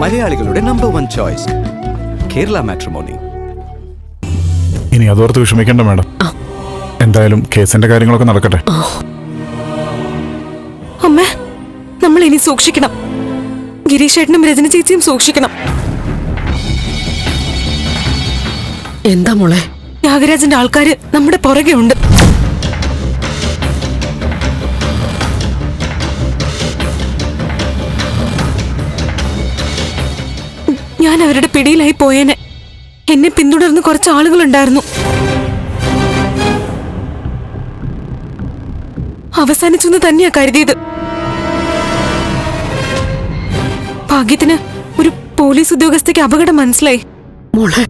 മലയാളികളുടെ number 1 choice Kerala matrimony. ഇനി അതോർത്ത് വിഷമിക്കേണ്ട മാഡം. എന്തായാലും കേസിന്റെ കാര്യങ്ങളൊക്കെ നടക്കട്ടെ. അമ്മ, നമ്മൾ ഇനി സൂക്ഷിക്കണം. ഗിരീഷ് ഏട്ടനും രചന ചേച്ചിയും സൂക്ഷിക്കണം. എന്താ മോളെ? ത്യാഗരാജന്റെ ആൾക്കാര് നമ്മുടെ പുറകെ ഉണ്ട്. ഞാൻ അവരുടെ പിടിയിലായി പോയേനെ. എന്നെ പിന്തുടർന്ന് കുറച്ച് ആളുകളുണ്ടായിരുന്നു. അവസാനിച്ചെന്ന് തന്നെയാ കരുതിയത്. ഭാഗ്യത്തിന് ഒരു പോലീസ് ഉദ്യോഗസ്ഥയ്ക്ക് അപകടം മനസ്സിലായി. മോളെ,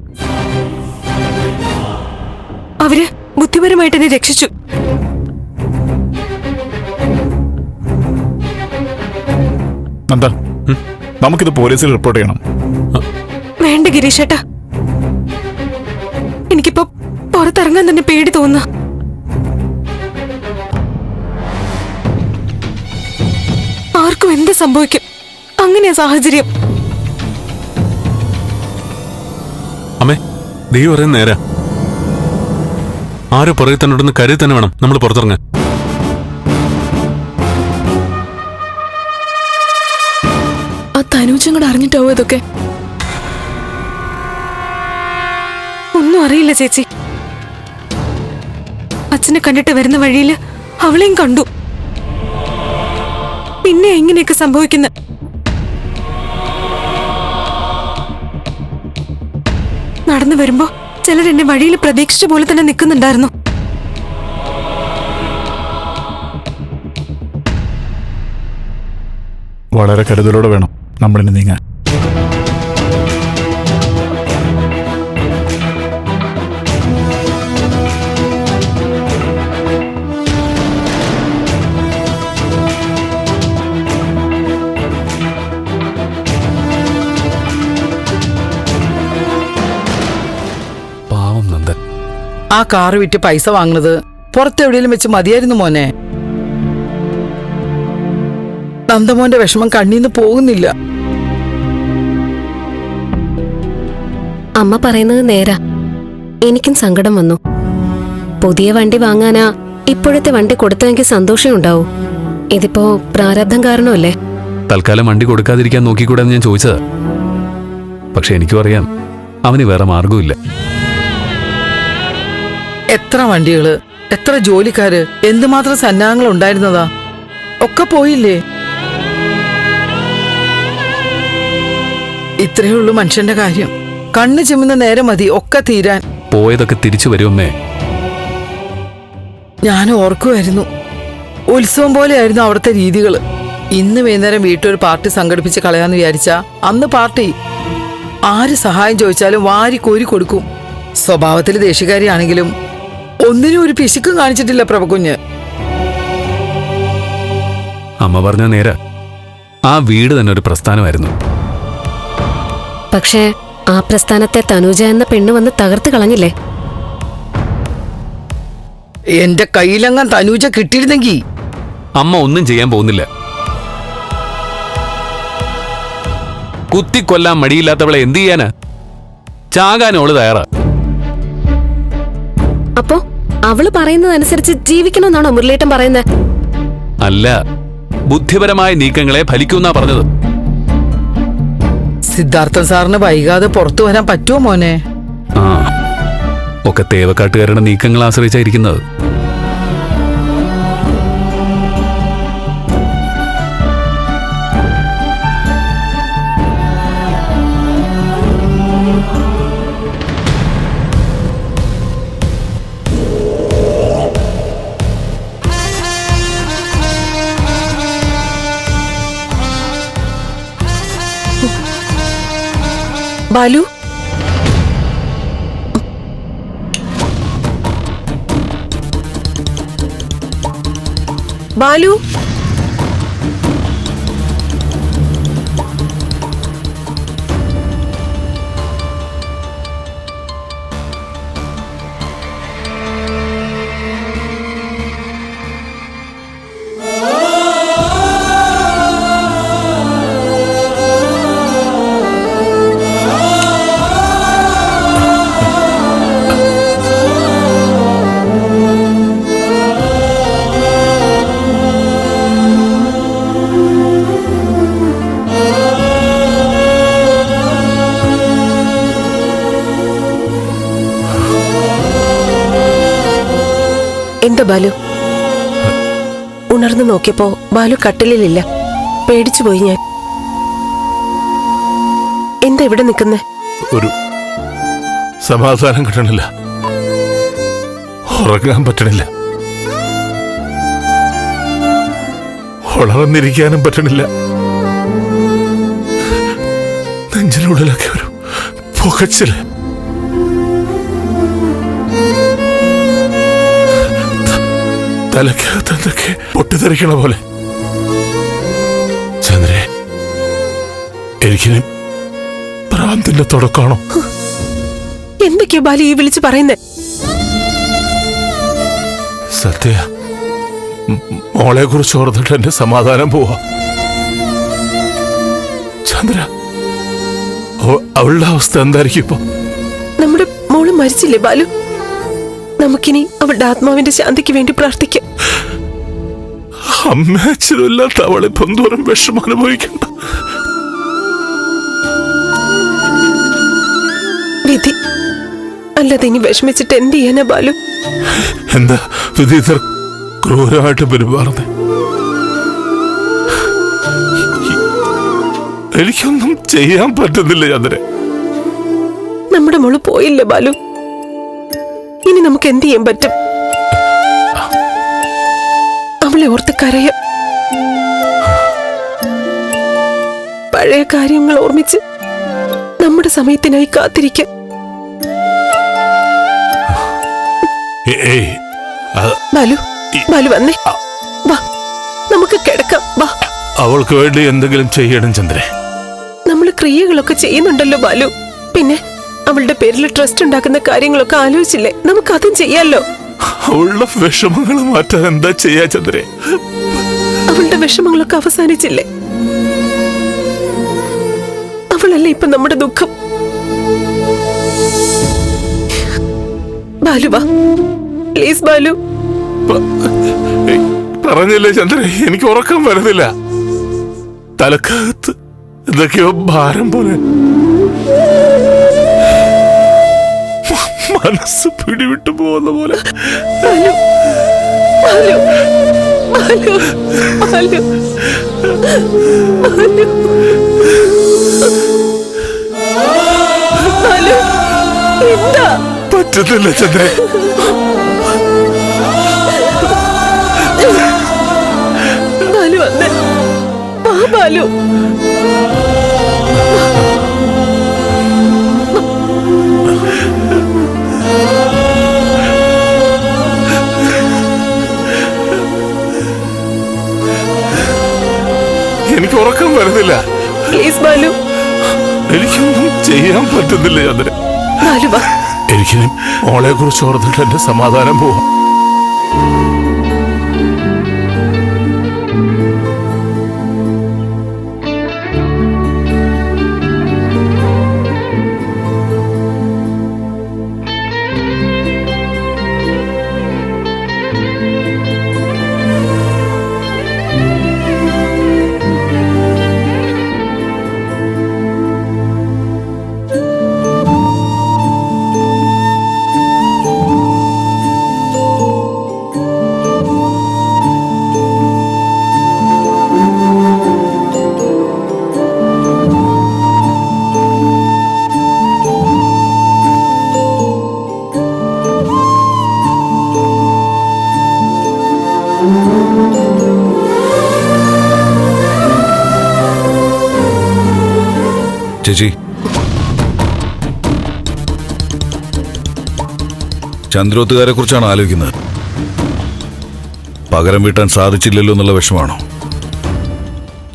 അവര് ബുദ്ധിപരമായിട്ട് എന്നെ രക്ഷിച്ചു. എന്താ, നമുക്കിത് പോലീസിൽ റിപ്പോർട്ട് ചെയ്യണം. വേണ്ട ഗിരീഷേട്ടാ, എനിക്കിപ്പോ പുറത്തിറങ്ങാൻ തന്നെ പേടി തോന്നുക. ആർക്കും എന്ത് സംഭവിക്കും, അങ്ങനെയാ സാഹചര്യം. അമ്മേ, ദൈവം പറയുന്ന നേരാ. ആരോ പുറകെ തന്നെ ഉണ്ടെന്ന് കരുതി തന്നെ വേണം നമ്മൾ പുറത്തിറങ്ങാൻ. ആ തനൂജം കൂടെ അറിഞ്ഞിട്ടാവോ ഇതൊക്കെ? ഒന്നും അറിയില്ല ചേച്ചി. അച്ഛനെ കണ്ടിട്ട് വരുന്ന വഴിയില് അവളെയും കണ്ടു. പിന്നെ എങ്ങനെയൊക്കെ സംഭവിക്കുന്നത്? നടന്നു വരുമ്പോ ചിലരെന്നെ വഴിയിൽ പ്രതീക്ഷിച്ച പോലെ തന്നെ നിൽക്കുന്നുണ്ടായിരുന്നു. വളരെ കരുതലോടെ വേണം നമ്മളിനി നീങ്ങാൻ. ആ കാറ് വിറ്റ് പൈസ വാങ്ങുന്നത് പുറത്തെവിടെയും വെച്ച് മതിയായിരുന്നു മോനെ. നന്ദമോന്റെ വിഷമം കണ്ണീന്ന് പോകുന്നില്ല. അമ്മ പറയുന്നത് നേരാ. എനിക്കും സങ്കടം വന്നു. പുതിയ വണ്ടി വാങ്ങാനാ ഇപ്പോഴത്തെ വണ്ടി കൊടുത്തെങ്കിൽ സന്തോഷം ഉണ്ടാവും. ഇതിപ്പോ പ്രാരബ്ധം കാരണമല്ലേ. തൽക്കാലം വണ്ടി കൊടുക്കാതിരിക്കാൻ നോക്കിക്കൂടാന്ന് ഞാൻ ചോദിച്ചതാ. പക്ഷെ എനിക്കും അറിയാം അവന് വേറെ മാർഗമില്ല. എത്ര വണ്ടികള്, എത്ര ജോലിക്കാര്, എന്തുമാത്രം സന്നാഹങ്ങൾ ഉണ്ടായിരുന്നതാ, ഒക്കെ പോയില്ലേ? ഇത്രയേ ഉള്ളൂ മനുഷ്യന്റെ കാര്യം. കണ്ണു ചിമ്മുന്ന നേരം മതി ഒക്കെ തീരാൻ. പോയതൊക്കെ തിരിച്ചു വരുമേ. ഞാൻ ഓർക്കുമായിരുന്നു, ഉത്സവം പോലെയായിരുന്നു അവിടുത്തെ രീതികള്. ഇന്ന് വൈകുന്നേരം വീട്ടൊരു പാർട്ടി സംഘടിപ്പിച്ച് കളയാന്ന് വിചാരിച്ച അന്ന് പാർട്ടി ആര് സഹായം ചോദിച്ചാലും വാരി കോരി കൊടുക്കും. സ്വഭാവത്തിൽ ദേഷ്യക്കാരിയാണെങ്കിലും ഒന്നിനും ഒരു പിശുക്കും കാണിച്ചിട്ടില്ല പ്രഭകുഞ്ഞ്. അമ്മ പറഞ്ഞ നേരാ. ആ വീട് തന്നെ ഒരു പ്രസ്ഥാനമായിരുന്നു. പക്ഷേ ആ പ്രസ്ഥാനത്തെ തനൂജ എന്ന പെണ്ണ് വന്ന് തകർത്ത് കളഞ്ഞില്ലേ? എന്റെ കയ്യിലെങ്ങാൻ തനൂജ കിട്ടിയിരുന്നെങ്കി. അമ്മ ഒന്നും ചെയ്യാൻ പോകുന്നില്ല. കുത്തിക്കൊല്ലാൻ മടിയില്ലാത്തവളെ എന്ത് ചെയ്യാനാ? ചാകാനോള് തയ്യാറാ. അപ്പോ അവള് പറയുന്നതനുസരിച്ച് ജീവിക്കണമെന്നാണോ മുരളീട്ടൻ പറയുന്നത്? അല്ല, ബുദ്ധിപരമായ നീക്കങ്ങളെ ഫലിക്കുന്നാ പറഞ്ഞത്. സിദ്ധാർത്ഥൻ സാറിന് വൈകാതെ പുറത്തു വരാൻ പറ്റുമോ മോനെ? ആ, ഒക്കെ തേവക്കാട്ടുകാരുടെ നീക്കങ്ങൾ ആശ്രയിച്ചായിരിക്കുന്നത്. ബാലു, ബാലു, എന്താ ബാലു? ഉണർന്നു നോക്കിയപ്പോ ബാലു കട്ടിലിലില്ല. പേടിച്ചു പോയി ഞാൻ. എന്താ ഇവിടെ നിൽക്കുന്നേ? ഒരു സമാധാനം കിട്ടണില്ല, ഉറങ്ങാൻ പറ്റണില്ല, ഉണർന്നിരിക്കാനും പറ്റണില്ല. നെഞ്ചിനുള്ളിലൊക്കെ ഒരു പുകച്ചില്. തലക്കകത്ത് എന്തൊക്കെ പൊട്ടിത്തെറിക്കണ പോലെ. ചന്ദ്രേ, എനിക്കിനി ഭ്രാന്തിന്റെ തുടക്കമാണോ? എന്തൊക്കെയാ ബാലു ഈ വിളിച്ച് പറയുന്നേ? സത്യ, മോളെ കുറിച്ച് ഓർത്തിട്ട് എന്റെ സമാധാനം പോവാ. ചന്ദ്ര, അവളുടെ അവസ്ഥ എന്തായിരിക്കും ഇപ്പൊ? നമ്മുടെ മോള് മരിച്ചില്ലേ ബാലു? നമുക്കിനി അവളുടെ ആത്മാവിന്റെ ശാന്തിക്ക് വേണ്ടി പ്രാർത്ഥിക്കാം. അമ്മ അച്ഛനുമില്ലാത്ത അവളിപ്പം ദൂരം വിഷമം അനുഭവിക്കണ്ട. വിധി അല്ലാതെ ഇനി വിഷമിച്ചിട്ട് എന്ത് ചെയ്യാനാ ബാലു? എന്താ വിധി ഇത്ര ക്രൂരമായിട്ട് പെരുമാറുന്നത്? എനിക്കൊന്നും ചെയ്യാൻ പറ്റുന്നില്ല ചന്ദ്ര. നമ്മുടെ മോള് പോയില്ലേ ബാലു? ഇനി നമുക്ക് എന്ത് ചെയ്യാൻ പറ്റും? അവളെ ഓർത്ത് കരയാം. പഴയ കാര്യങ്ങൾ ഓർമ്മിച്ച് നമ്മുടെ സമയത്തിനായി കാത്തിരിക്കാം. ബാലു, ബാലു വന്നേ, വാ നമുക്ക് കിടക്കാം. വാ, അവൾക്ക് വേണ്ടി എന്തെങ്കിലും ചെയ്യണം ചന്ദ്രേ. നമ്മൾ ക്രിയകളൊക്കെ ചെയ്യുന്നുണ്ടല്ലോ ബാലു. പിന്നെ അവളുടെ പേരിൽ ട്രസ്റ്റ് ഉണ്ടാക്കുന്ന കാര്യങ്ങളൊക്കെ ആലോചിച്ചില്ലേ? നമുക്ക് അതും ചെയ്യാലോ. അവളുടെ വിഷമങ്ങൾ മാറ്റാൻ എന്താ ചെയ്യാ ചന്ദ്രേ? അവളുടെ വിഷമങ്ങളൊക്കെ അവസാനിച്ചില്ലേ? അവളല്ലേ ഇപ്പൊ നമ്മുടെ ദുഃഖം. ബാലു വാ പ്ലീസ്. ബാലു, പറഞ്ഞില്ലേ ചന്ദ്രേ, എനിക്ക് ഉറക്കം വരുന്നില്ല. തലക്കകത്ത് എന്തൊക്കെയോ ഭാരം പോലെ, മനസ്സ് പിടിവിട്ടു പോകുന്ന പോലെ. ബാലു, ബാലു, ബാലു, ബാലു, ബാലു, ബാലു, എന്താ? പറ്റുന്നില്ല ചന്ദ്രേ. ബാലു വന്നേ, വാ ബാലു. എനിക്ക് ഉറക്കം വരുന്നില്ല. പ്ലീസ് ബാലു. എനിക്കൊന്നും ചെയ്യാൻ പറ്റുന്നില്ല ചന്ദ്രൻ. ബാലു വാ. എനിക്കിനി മോളെ കുറിച്ച് ഓർത്തിട്ട് എന്റെ സമാധാനം പോവാം. ചേച്ചി, ചന്ദ്രോത്തുകാരെ കുറിച്ചാണ് ആലോചിക്കുന്നത്. പകരം വീട്ടാൻ സാധിച്ചില്ലല്ലോ എന്നുള്ള വിഷമാണോ?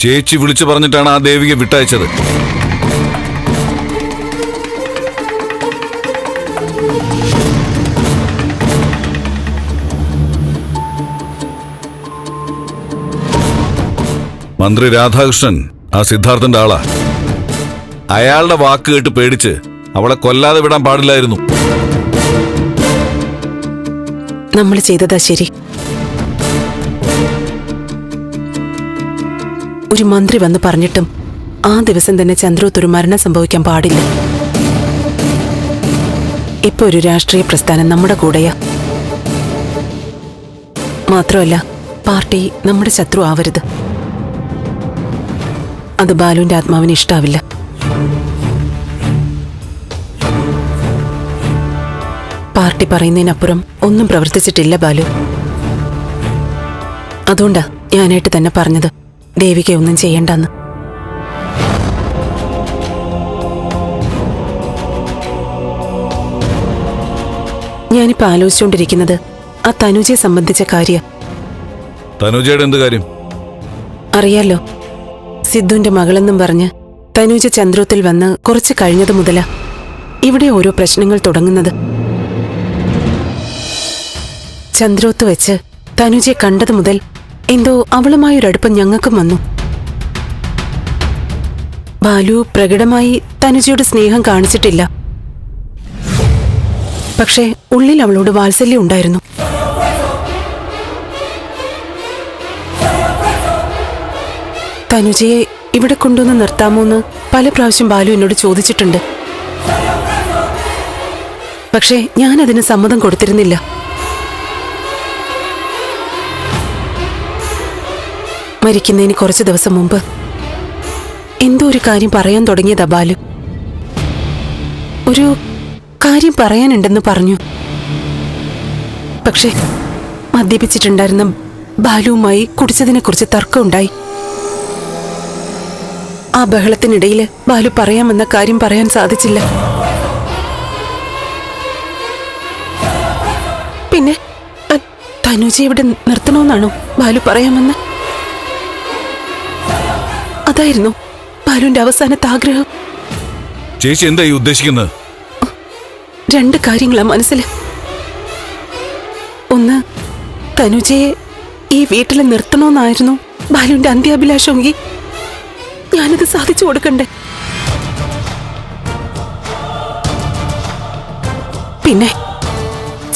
ചേച്ചി വിളിച്ചു പറഞ്ഞിട്ടാണ് ആ ദേവിയെ വിട്ടയച്ചത്. മന്ത്രി രാധാകൃഷ്ണൻ ആ സിദ്ധാർത്ഥന്റെ ആളാ. അയാളുടെ വാക്ക് കേട്ട് പേടിച്ച് അവളെ കൊല്ലാതെ വിടാൻ പാടില്ലായിരുന്നു. നമ്മൾ ചെയ്തതാ ശരി. ഒരു മന്ത്രി വന്ന് പറഞ്ഞിട്ടും ആ ദിവസം തന്നെ ചന്ദ്രോത്തൊരു മരണം സംഭവിക്കാൻ പാടില്ല. ഇപ്പൊ ഒരു രാഷ്ട്രീയ പ്രസ്ഥാനം നമ്മുടെ കൂടെയാ. മാത്രമല്ല പാർട്ടി നമ്മുടെ ശത്രു ആവരുത്. അത് ബാലുവിന്റെ ആത്മാവിന് ഇഷ്ടാവില്ല. പാർട്ടി പറയുന്നതിനപ്പുറം ഒന്നും പ്രവർത്തിച്ചിട്ടില്ല ബാലു. അതുകൊണ്ടാ ഞാനായിട്ട് തന്നെ പറഞ്ഞത് ദേവിക ഒന്നും ചെയ്യണ്ടെന്ന്. ഞാനിപ്പോ ആലോചിച്ചുകൊണ്ടിരിക്കുന്നത് ആ തനുജയെ സംബന്ധിച്ച കാര്യ. തനുജയുടെ എന്ത് കാര്യം? അറിയാലോ, സിദ്ധുവിന്റെ മകളെന്നും പറഞ്ഞ് തനുജ ചന്ദ്രോത്തിൽ വന്ന് കുറച്ച് കഴിഞ്ഞത് മുതലാ ഇവിടെ ഓരോ പ്രശ്നങ്ങൾ തുടങ്ങുന്നത്. ചന്ദ്രോത്ത് വെച്ച് തനുജയെ കണ്ടത് മുതൽ എന്തോ അവളുമായൊരടുപ്പം ഞങ്ങൾക്കും വന്നു. ബാലു പ്രകടമായി തനുജയുടെ സ്നേഹം കാണിച്ചിട്ടില്ല. പക്ഷേ ഉള്ളിൽ അവളോട് വാത്സല്യം ഉണ്ടായിരുന്നു. തനുജയെ ഇവിടെ കൊണ്ടുവന്ന് നിർത്താമോന്ന് പല പ്രാവശ്യം ബാലു എന്നോട് ചോദിച്ചിട്ടുണ്ട്. പക്ഷേ ഞാനതിന് സമ്മതം കൊടുത്തിരുന്നില്ല. മരിക്കുന്നതിന് കുറച്ച് ദിവസം മുമ്പ് എന്തോ ഒരു കാര്യം പറയാൻ തുടങ്ങിയതാ ബാലു. ഒരു കാര്യം പറയാനുണ്ടെന്ന് പറഞ്ഞു. പക്ഷേ മദ്യപിച്ചിട്ടുണ്ടായിരുന്ന ബാലുവുമായി കുടിച്ചതിനെക്കുറിച്ച് തർക്കമുണ്ടായി. ആ ബഹളത്തിനിടയിൽ ബാലു പറയാമെന്ന കാര്യം പറയാൻ സാധിച്ചില്ല. പിന്നെ തനുജ ഇവിടെ നിർത്തണമെന്നാണോ ബാലു പറയാമെന്ന്? അതായിരുന്നു ബാലുവിന്റെ അവസാനത്തെ ആഗ്രഹം. ചേച്ചി എന്താ ഈ ഉദ്ദേശിക്കുന്നത്? രണ്ട് കാര്യങ്ങളാ മനസ്സിൽ. ഒന്ന്, തനുജയെ ഈ വീട്ടിൽ നിർത്തണമെന്നായിരുന്നു ബാലുവിന്റെ അന്ത്യാഭിലാഷമെങ്കിൽ ഞാനത് സാധിച്ചു കൊടുക്കണ്ടേ. പിന്നെ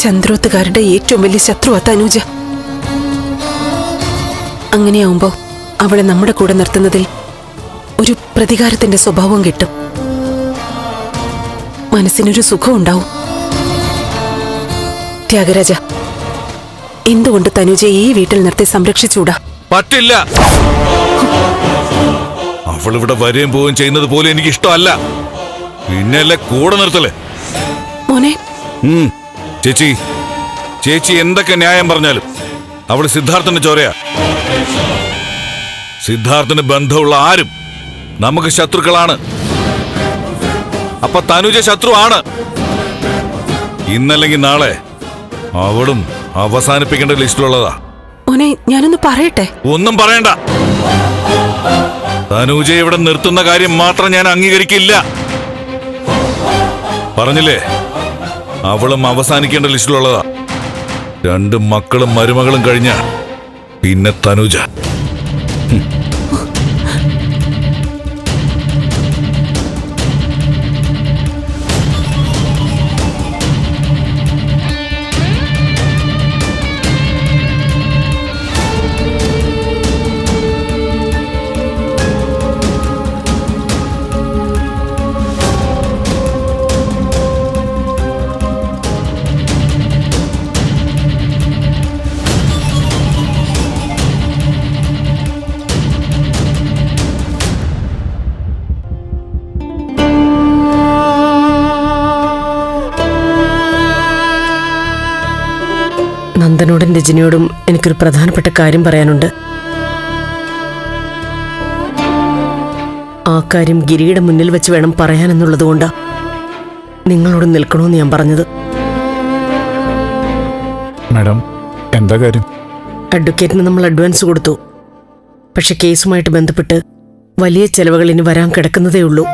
ചന്ദ്രോത്തുകാരുടെ ഏറ്റവും വലിയ ശത്രുവാ തനുജ. അങ്ങനെയാവുമ്പോ അവളെ നമ്മുടെ കൂടെ നിർത്തുന്നതിൽ ഒരു പ്രതികാരത്തിന്റെ സ്വഭാവം കിട്ടും. മനസ്സിനൊരു സുഖം ഉണ്ടാവും. ത്യാഗരാജ, എന്തുകൊണ്ട് തനുജയെ ഈ വീട്ടിൽ നിർത്തി സംരക്ഷിച്ചൂടാ? പറ്റില്ല. അവളിവിടെ വരെയും പോവുകയും ചെയ്യുന്നത് പോലും എനിക്ക് ഇഷ്ടമല്ല. പിന്നെയല്ലേ കൂടെ നിർത്തല്. മോനെ, ചേച്ചി ചേച്ചി എന്തൊക്കെ ന്യായം പറഞ്ഞാലും അവള് സിദ്ധാർത്ഥന്റെ ചോരയാ. സിദ്ധാർത്ഥന് ബന്ധമുള്ള ആരും നമുക്ക് ശത്രുക്കളാണ്. അപ്പൊ തനുജ ശത്രുവാണ്. ഇന്നല്ലെങ്കിൽ നാളെ അവളും അവസാനിപ്പിക്കേണ്ട ലിസ്റ്റിലുള്ളതാ. മോനെ, ഞാനൊന്ന് പറയട്ടെ. ഒന്നും പറയണ്ട. തനുജ ഇവിടെ നിർത്തുന്ന കാര്യം മാത്രം ഞാൻ അംഗീകരിക്കില്ല. പറഞ്ഞില്ലേ, അവളും അവസാനിക്കേണ്ട ലിസ്റ്റിലുള്ളതാ. 2 മക്കളും മരുമകളും കഴിഞ്ഞ പിന്നെ തനുജ. നന്ദനോടും രജനിയോടും എനിക്കൊരു പ്രധാനപ്പെട്ട കാര്യം പറയാനുണ്ട്. ആ കാര്യം ഗിരിയുടെ മുന്നിൽ വെച്ച് വേണം പറയാനെന്നുള്ളതുകൊണ്ടാ നിങ്ങളോട് നിൽക്കണമെന്ന് ഞാൻ പറഞ്ഞത്. മാഡം, എന്താ കാര്യം? അഡ്വക്കേറ്റിന് നമ്മൾ അഡ്വാൻസ് കൊടുത്തു. പക്ഷെ കേസുമായിട്ട് ബന്ധപ്പെട്ട് വലിയ ചെലവുകൾ ഇനി വരാൻ കിടക്കുന്നതേ ഉള്ളൂ.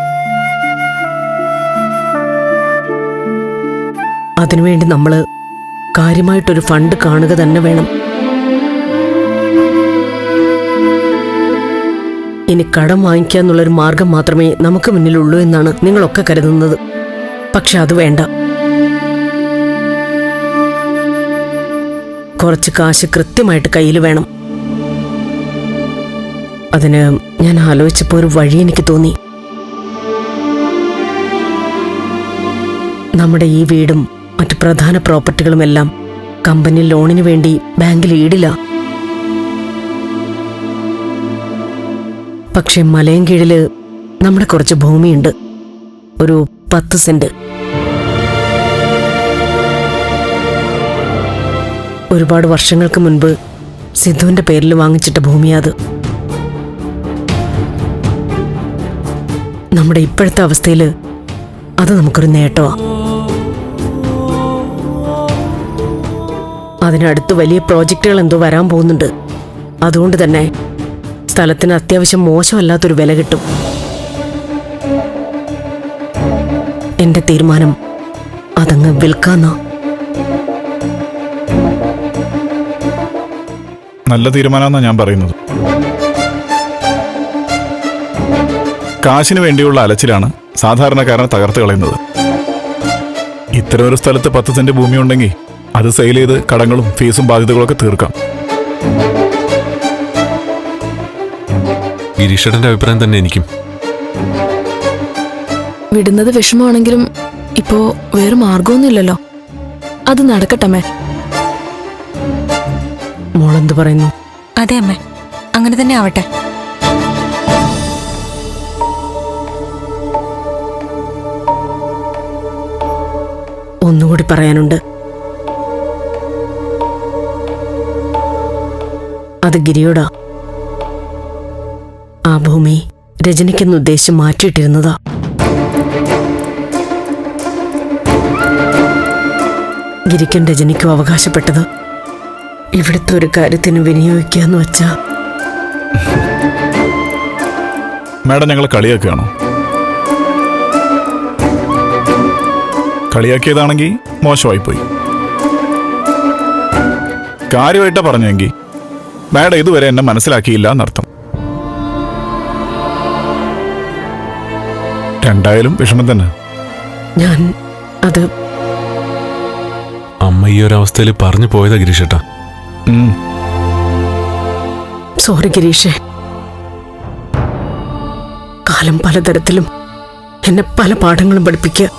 അതിനുവേണ്ടി നമ്മൾ കാര്യമായിട്ടൊരു ഫണ്ട് കാണുക തന്നെ വേണം. ഇനി കടം വാങ്ങിക്കുക എന്നുള്ളൊരു മാർഗം മാത്രമേ നമുക്ക് മുന്നിലുള്ളൂ എന്നാണ് നിങ്ങളൊക്കെ കരുതുന്നത്. പക്ഷെ അത് വേണ്ട. കുറച്ച് കാശ് കൃത്യമായിട്ട് കയ്യിൽ വേണം. അതിന് ഞാൻ ആലോചിച്ചപ്പോൾ ഒരു വഴി എനിക്ക് തോന്നി. നമ്മുടെ ഈ വീടും മറ്റു പ്രധാന പ്രോപ്പർട്ടികളുമെല്ലാം കമ്പനി ലോണിന് വേണ്ടി ബാങ്കിൽ ഈടില്ല. പക്ഷെ മലയും കീഴില് നമ്മുടെ കുറച്ച് ഭൂമിയുണ്ട്, ഒരു 10 സെന്റ്. ഒരുപാട് വർഷങ്ങൾക്ക് മുൻപ് സിദ്ധുവിന്റെ പേരിൽ വാങ്ങിച്ചിട്ട ഭൂമിയാ അത്. നമ്മുടെ ഇപ്പോഴത്തെ അവസ്ഥയില് അത് നമുക്കൊരു നേട്ടമാ. അതിനടുത്ത് വലിയ പ്രോജക്റ്റുകൾ എന്തോ വരാൻ പോകുന്നുണ്ട്. അതുകൊണ്ട് തന്നെ സ്ഥലത്തിന് അത്യാവശ്യം മോശമല്ലാത്തൊരു വില കിട്ടും. എന്റെ തീരുമാനം അതങ്ങ് വിൽക്കാന്നാ. നല്ല തീരുമാനമെന്നാണ് ഞാൻ പറയുന്നത്. കാശിന് വേണ്ടിയുള്ള അലച്ചിലാണ് സാധാരണക്കാരനെ തകർത്ത് കളയുന്നത്. ഇത്തരം ഒരു സ്ഥലത്ത് 10 സെന്റ് ഭൂമി ഉണ്ടെങ്കിൽ അത് സെയിൽ ചെയ്ത് കടങ്ങളും ഫീസും ബാധ്യതകളൊക്കെ തീർക്കാം. ഗിരീഷേട്ടന്റെ അഭിപ്രായം തന്നെ എനിക്കും. വിടുന്നത് വിഷമമാണെങ്കിലും ഇപ്പോ വേറെ മാർഗമൊന്നുമില്ലല്ലോ. അത് നടക്കട്ടമ്മേ. മോളെന്ത് പറയുന്നു? അതെ അമ്മേ, അങ്ങനെ തന്നെ ആവട്ടെ. ഒന്നുകൂടി പറയാനുണ്ട്. അത് ഗിരിയോടാ. ആ ഭൂമി രജനിക്കെന്ന് ഉദ്ദേശിച്ച് മാറ്റിയിട്ടിരുന്നതാ. ഗിരിക്കും രജനിക്കും അവകാശപ്പെട്ടത് ഇവിടുത്തെ ഒരു കാര്യത്തിന് വിനിയോഗിക്കാന്ന് വെച്ചാ. മാഡം ഞങ്ങൾ കളിയാക്കുകയാണോ? കളിയാക്കിയതാണെങ്കിൽ മോശമായിപ്പോയി. കാര്യമായിട്ടാ പറഞ്ഞെങ്കിൽ മാഡം ഇതുവരെ എന്നെ മനസ്സിലാക്കിയില്ല എന്നർത്ഥം. രണ്ടായാലും വിഷമം തന്നെ. ഞാൻ അത് അമ്മ ഈ ഒരു അവസ്ഥയിൽ പറഞ്ഞു പോയതാ ഗിരീഷേട്ടാ. സോറി ഗിരീഷേ. കാലം പലതരത്തിലും എന്നെ പല പാഠങ്ങളും പഠിപ്പിക്കുക.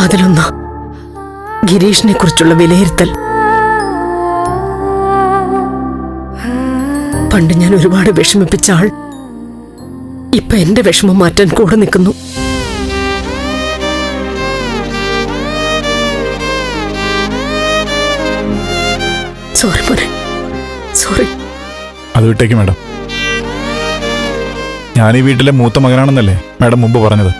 അതിലൊന്ന് ഗിരീഷിനെ കുറിച്ചുള്ള വിലയിരുത്തൽ. പണ്ട് ഞാൻ ഒരുപാട് വിഷമിപ്പിച്ച ആൾ ഇപ്പൊ എന്റെ വിഷമം മാറ്റാൻ കൂടെ നിൽക്കുന്നു. സോറി മോനെ, സോറി. അത് വിട്ടേക്ക് മാഡം. ഞാൻ ഈ വീട്ടിലെ മൂത്ത മകനാണെന്നല്ലേ മാഡം മുമ്പ് പറഞ്ഞത്.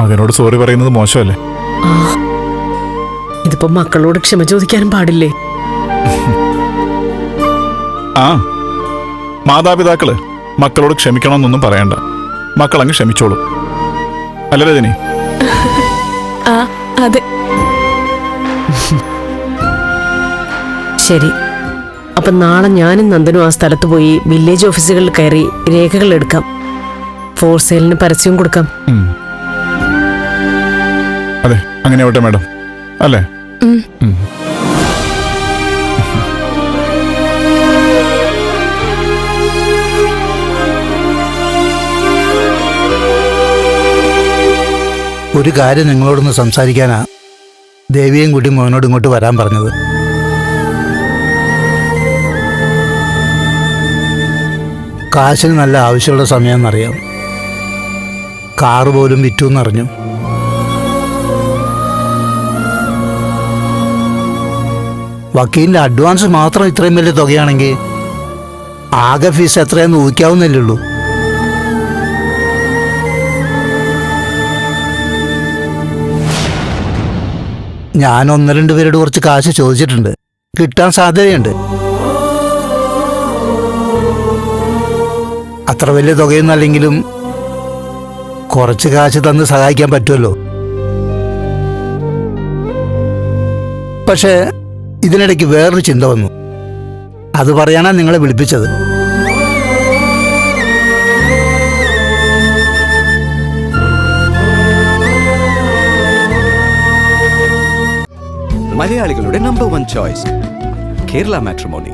മകനോട് സോറി പറയുന്നത് മോശമല്ലേ? ഇതിപ്പോ മക്കളോട് ക്ഷമ ചോദിക്കാനും പാടില്ലേ? ആ, മാതാപിതാക്കള് മക്കളോട് ക്ഷമിക്കണമെന്നൊന്നും പറയണ്ട. മക്കളങ്ങ് ക്ഷമിച്ചോളൂ. അല്ല രജനി? ആ അതെ. ശരി, അപ്പൊ നാളെ ഞാനും നന്ദനും ആ സ്ഥലത്ത് പോയി വില്ലേജ് ഓഫീസുകളിൽ കയറി രേഖകൾ എടുക്കാം. ഫോർ സെയിലിന് പരസ്യം കൊടുക്കാം. അതെ, അങ്ങനെ ആവട്ടെ മാഡം. അല്ലേ? ഒരു കാര്യം നിങ്ങളോടൊന്ന് സംസാരിക്കാനാ ദേവിയും കൂട്ടി മോനോട് ഇങ്ങോട്ട് വരാൻ പറഞ്ഞത്. കാശിന് നല്ല ആവശ്യമുള്ള സമയമെന്നറിയാം. കാറ് പോലും വിറ്റു എന്നറിഞ്ഞു. വക്കീലിന്റെ അഡ്വാൻസ് മാത്രം ഇത്രയും വലിയ തുകയാണെങ്കിൽ ആകെ ഫീസ് എത്രയെന്ന് ഊഹിക്കാവുന്നല്ലേ ഉള്ളൂ. ഞാൻ 1-2 പേരോട് കുറച്ച് കാശ് ചോദിച്ചിട്ടുണ്ട്. കിട്ടാൻ സാധ്യതയുണ്ട്. അത്ര വലിയ തുകയൊന്നും അല്ലെങ്കിലും കുറച്ച് കാശ് തന്ന് സഹായിക്കാൻ പറ്റുമല്ലോ. പക്ഷേ ഇതിനിടയ്ക്ക് വേറൊരു ചിന്ത വന്നു. അത് പറയാനാ നിങ്ങളെ വിളിപ്പിച്ചത്. മലയാളികളുടെ നമ്പർ 1 ചോയ്സ് കേരള മാട്രിമോണി.